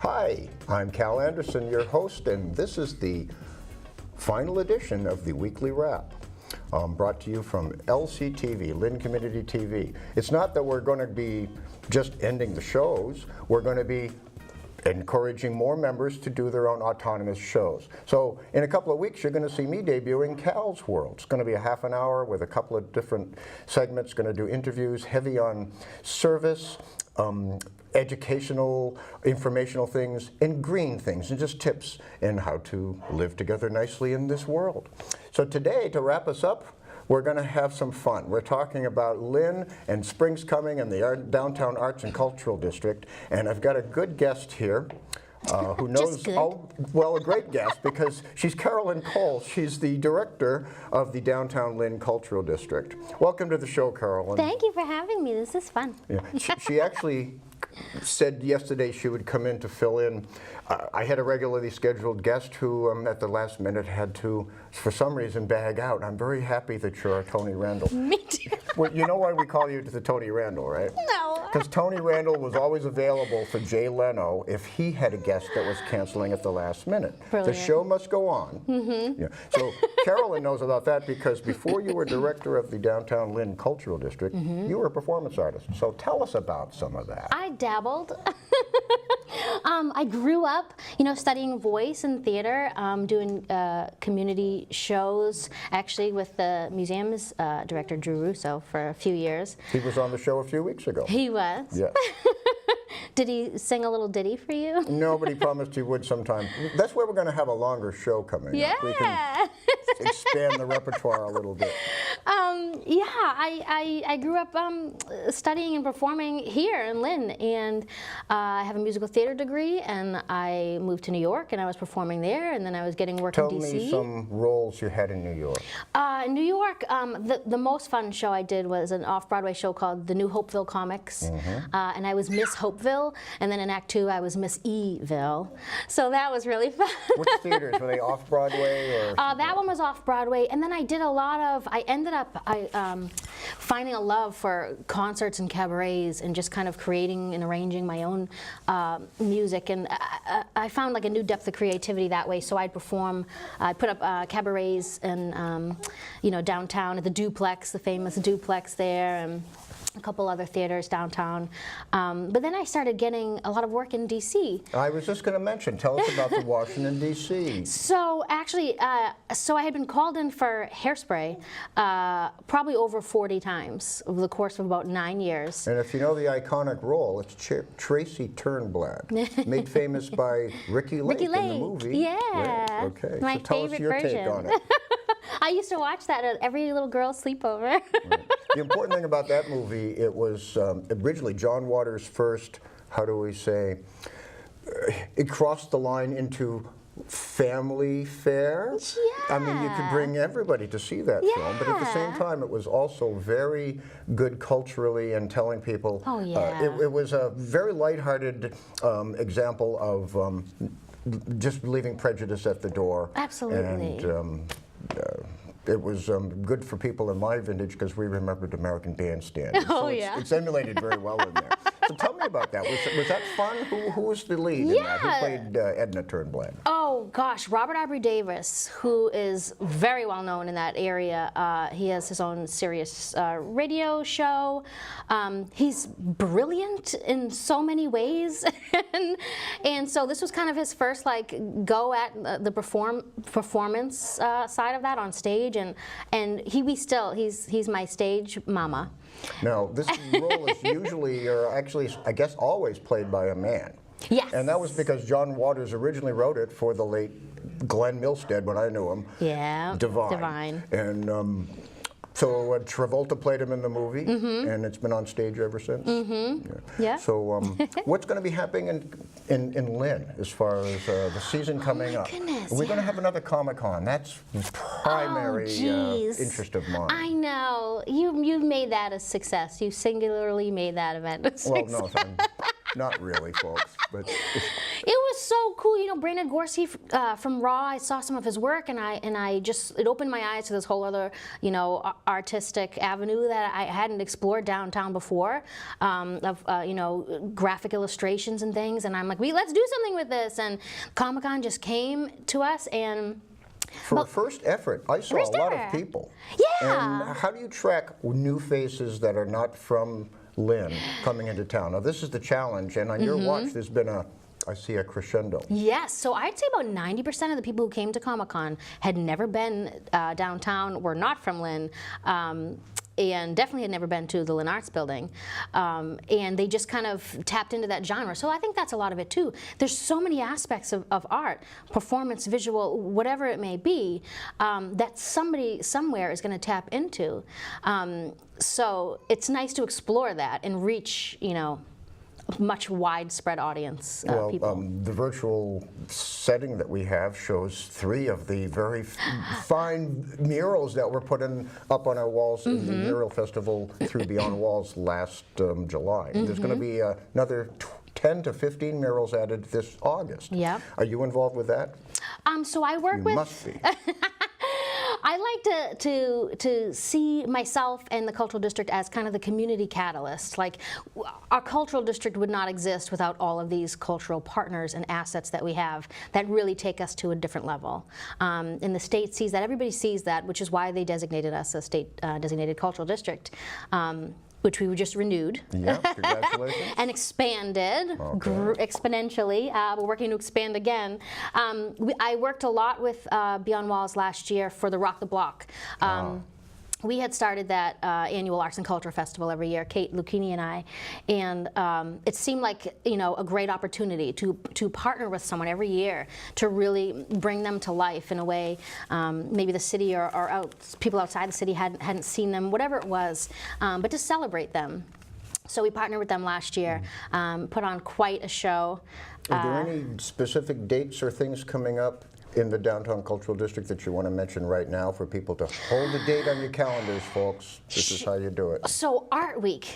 Hi, I'm Cal Anderson, your host, and this is the final edition of the Weekly Wrap, brought to you from LCTV, Lynn Community TV. It's not that we're going to be just ending the shows, we're going to be encouraging more members to do their own autonomous shows. So in a couple of weeks, you're going to see me debuting Cal's World. It's going to be a half an hour with a couple of different segments, going to do interviews heavy on service, educational, informational things, and green things, and just tips in how to live together nicely in this world. So today, to wrap us up, we're going to have some fun. We're talking about Lynn and Spring's Coming and the Downtown Arts and Cultural District, and I've got a good guest here. Who knows, well, a great guest, because she's Carolyn Cole. She's the director of the Downtown Lynn Cultural District. Welcome to the show, Carolyn. Thank you for having me. This is fun. Yeah. She actually said yesterday she would come in to fill in. I had a regularly scheduled guest who at the last minute had to, for some reason, bag out. I'm very happy that you're Tony Randall. Me too. Well, you know why we call you the Tony Randall, right? No. Because Tony Randall was always available for Jay Leno if he had a guest that was canceling at the last minute. Brilliant. The show must go on. Mm-hmm. Yeah. So Carolyn knows about that because before you were director of the Downtown Lynn Cultural District, you were a performance artist. So tell us about some of that. I dabbled. I grew up, studying voice and theater, doing community shows, actually with the museum's director, Drew Russo, for a few years. He was on the show a few weeks ago. He was? Yes. Did he sing a little ditty for you? No, but he promised he would sometime. That's where we're going to have a longer show coming up. We can expand the repertoire a little bit. Yeah, I grew up studying and performing here in Lynn, and I have a musical theater degree, and I moved to New York, and I was performing there, and then I was getting work in D.C. Tell me some roles you had in New York. New York, the most fun show I did was an off-Broadway show called The New Hopeville Comics, and I was Miss Hopeville, and then in Act 2 I was Miss Eville, so that was really fun. Which theaters? Were they off-Broadway? Or that one was off-Broadway, and then I did a lot of, I ended up finding a love for concerts and cabarets and just kind of creating and arranging my own music, and I found like a new depth of creativity that way. So I'd perform, I'd put up cabarets and downtown at the Duplex, the famous Duplex there, and a couple other theaters downtown. But then I started getting a lot of work in D.C. I was just going to mention, tell us about the Washington, D.C. So actually, so I had been called in for Hairspray probably over 40 times over the course of about 9 years. And if you know the iconic role, it's Tracy Turnblad, made famous by Ricky Lake in the movie. Yeah. Right. Okay, My so tell us favorite your version. take on it. I used to watch that at every little girl's sleepover. Right. The important thing about that movie, it was originally John Waters' first, how do we say, it crossed the line into family fare. Yeah. I mean, you could bring everybody to see that film, but at the same time, it was also very good culturally and telling people. Oh, yeah. It was a very lighthearted example of just leaving prejudice at the door. Absolutely. And it was good for people in my vintage because we remembered American Bandstand. Oh, so yeah. It's emulated very well in there. So tell me about that. Was that fun? Who was the lead in that? Who played Edna Turnblad? Oh gosh, Robert Aubrey Davis, who is very well known in that area. He has his own Sirius radio show. He's brilliant in so many ways, and so this was kind of his first go at the performance side of that on stage, and he's my stage mama. Now, this role is usually, or actually, I guess always played by a man. Yes. And that was because John Waters originally wrote it for the late Glenn Milstead, when I knew him. Yeah. Divine. And so Travolta played him in the movie, and it's been on stage ever since. Yeah. So what's going to be happening in Lynn as far as the season coming up? Goodness, We're going to have another Comic-Con. That's primary interest of mine. I know. You've made that a success. You singularly made that event a success. Well, no, not really, folks. But it was so cool. You know, Brandon Gorski from Raw, I saw some of his work, and it opened my eyes to this whole other, you know, artistic avenue that I hadn't explored downtown before, of you know, graphic illustrations and things. And I'm like, let's do something with this. And Comic-Con just came to us, and for a first effort, I saw a lot of people. Yeah. And how do you track new faces that are not from Lynn coming into town? Now, this is the challenge, and on your watch, there's been I see a crescendo. Yes, so I'd say about 90% of the people who came to Comic-Con had never been downtown, were not from Lynn, and definitely had never been to the Lynn Arts Building, and they just kind of tapped into that genre. So I think that's a lot of it too. There's so many aspects of art, performance, visual, whatever it may be, that somebody somewhere is going to tap into. So it's nice to explore that and reach, you know, a much widespread audience people. The virtual setting that we have shows 3 of the very fine murals that were put up on our walls in the Mural Festival through Beyond Walls last July. There's going to be another 10 to 15 murals added this August. Yeah. Are you involved with that? So I work with. You must be. I like to see myself and the Cultural District as kind of the community catalyst. Like, our Cultural District would not exist without all of these cultural partners and assets that we have that really take us to a different level. And the state sees that, everybody sees that, which is why they designated us a state designated cultural district. Which we were just renewed. Yeah, congratulations. And expanded exponentially. We're working to expand again. I worked a lot with Beyond Walls last year for the Rock the Block. We had started that annual Arts and Culture Festival every year, Kate Lucchini and I, and it seemed like, you know, a great opportunity to partner with someone every year to really bring them to life in a way maybe the city or people outside the city hadn't seen them, whatever it was, but to celebrate them. So we partnered with them last year, put on quite a show. Are there any specific dates or things coming up in the Downtown Cultural District that you want to mention right now for people to hold the date on your calendars, folks? This is how you do it. So Art Week.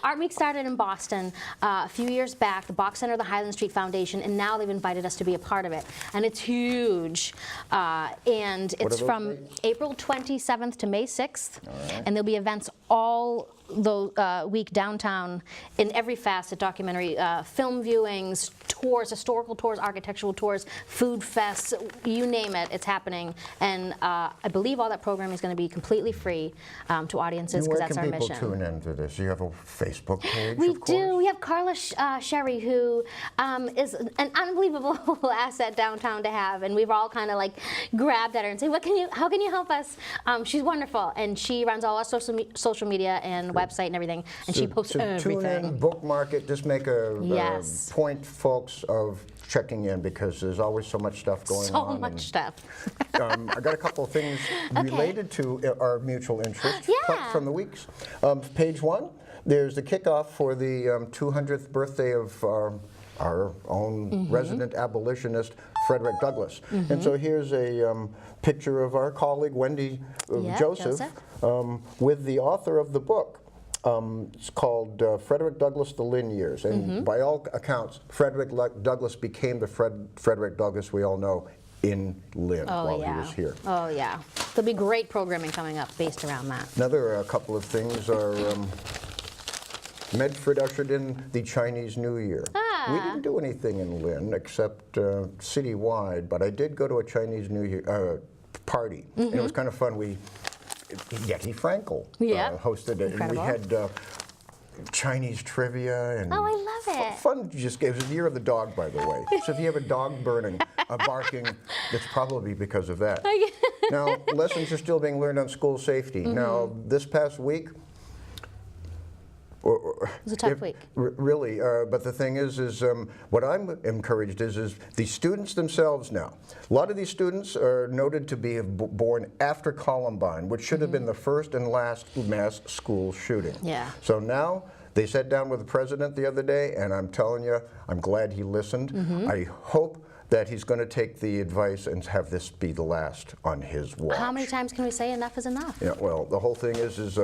Art Week started in Boston a few years back, the Box Center of the Highland Street Foundation, and now they've invited us to be a part of it. And it's huge. And it's from April 27th to May 6th. Right. And there'll be events all the week downtown in every facet: documentary, film viewings, tours, historical tours, architectural tours, food fests, you name it, it's happening. And I believe all that programming is going to be completely free to audiences, because that's our mission. Where can people tune into this? You have a Facebook page, We of course? do. We have Carla Sherry, who is an unbelievable asset downtown to have, and we've all kind of like grabbed at her and say, how can you help us? She's wonderful, and she runs all our social media and website and everything, and she posts everything. Tune in, bookmark it, just make a point, folks, of checking in, because there's always so much stuff going on. So much stuff. I got a couple of things related to our mutual interest plucked from the weeks. Page 1, there's the kickoff for the 200th birthday of our own resident abolitionist, Frederick Douglass. And so here's a picture of our colleague, Wendy Joseph, with the author of the book. It's called Frederick Douglass, The Lynn Years. And by all accounts, Frederick Douglass became the Frederick Douglass we all know in Lynn while he was here. Oh, yeah. There'll be great programming coming up based around that. Another couple of things are Medford ushered in the Chinese New Year. We didn't do anything in Lynn except citywide, but I did go to a Chinese New Year party. And it was kind of fun. Yeti Frankel hosted it. Incredible. And we had Chinese trivia. And I love it. Fun just gave. It was the year of the dog, by the way. So if you have a dog barking, it's probably because of that. Now, lessons are still being learned on school safety. Now, this past week, it was a tough week. Really, but the thing is what I'm encouraged is the students themselves now. A lot of these students are noted to be born after Columbine, which should have been the first and last mass school shooting. Yeah. So now they sat down with the president the other day, and I'm telling you, I'm glad he listened. I hope that he's going to take the advice and have this be the last on his watch. How many times can we say enough is enough? Yeah, well, the whole thing is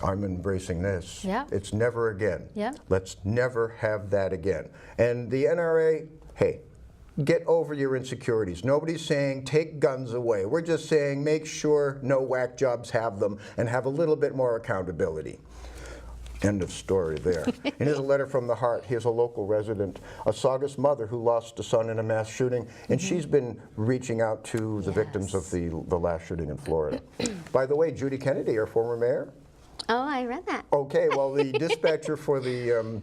I'm embracing this. Yeah. It's never again. Yeah. Let's never have that again. And the NRA, hey, get over your insecurities. Nobody's saying take guns away. We're just saying make sure no whack jobs have them and have a little bit more accountability. End of story there. And here's a letter from the heart. Here's a local resident, a Saugus mother who lost a son in a mass shooting, and she's been reaching out to the victims of the last shooting in Florida. By the way, Judy Kennedy, our former mayor. Oh, I read that. Okay, well, the dispatcher for the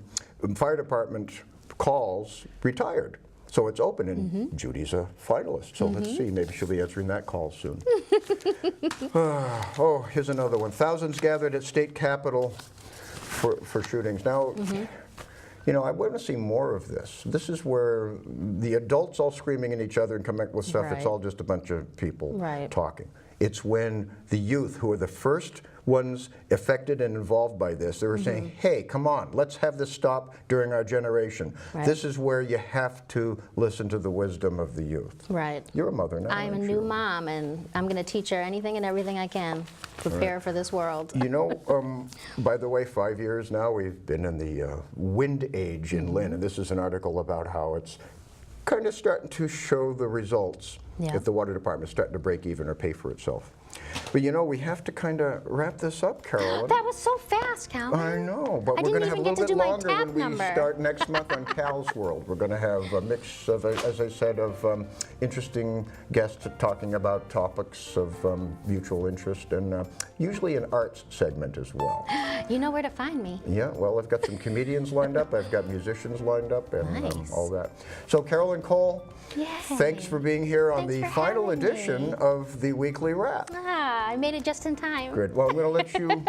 fire department calls retired. So it's open, and Judy's a finalist. So let's see, maybe she'll be answering that call soon. Oh, here's another one. Thousands gathered at state capitol for shootings. Now, you know, I want to see more of this. This is where the adults all screaming at each other and coming up with stuff. It's Right. all just a bunch of people Right. talking. It's when the youth, who are the first ones affected and involved by this, they were saying, hey, come on, let's have this stop during our generation. Right. This is where you have to listen to the wisdom of the youth. Right. You're a mother now, I'm a aren't new you? mom, and I'm going to teach her anything and everything I can. Prepare for this world. You know, by the way, 5 years now, we've been in the wind age in Lynn, and this is an article about how it's kind of starting to show the results Yeah. if the water department's starting to break even or pay for itself. But you know, we have to kind of wrap this up, Carolyn. That was so fast, Calvin. I know, but I we're going to didn't have a even get little to bit do my longer tab when we number. start next month on Cal's World. We're going to have a mix of, as I said, of interesting guests talking about topics of mutual interest, and usually an arts segment as well. You know where to find me. Yeah, well, I've got some comedians lined up, I've got musicians lined up, and Nice. all that. So, Carolyn Cole, Yay. thanks for being here on Thanks the for final having edition me. of the Weekly Wrap. Ah, I made it just in time. Good. Well, I'm going to let you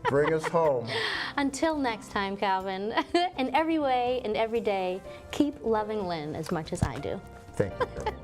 bring us home. Until next time, Calvin. In every way and every day, keep loving Lynn as much as I do. Thank you, Carolyn.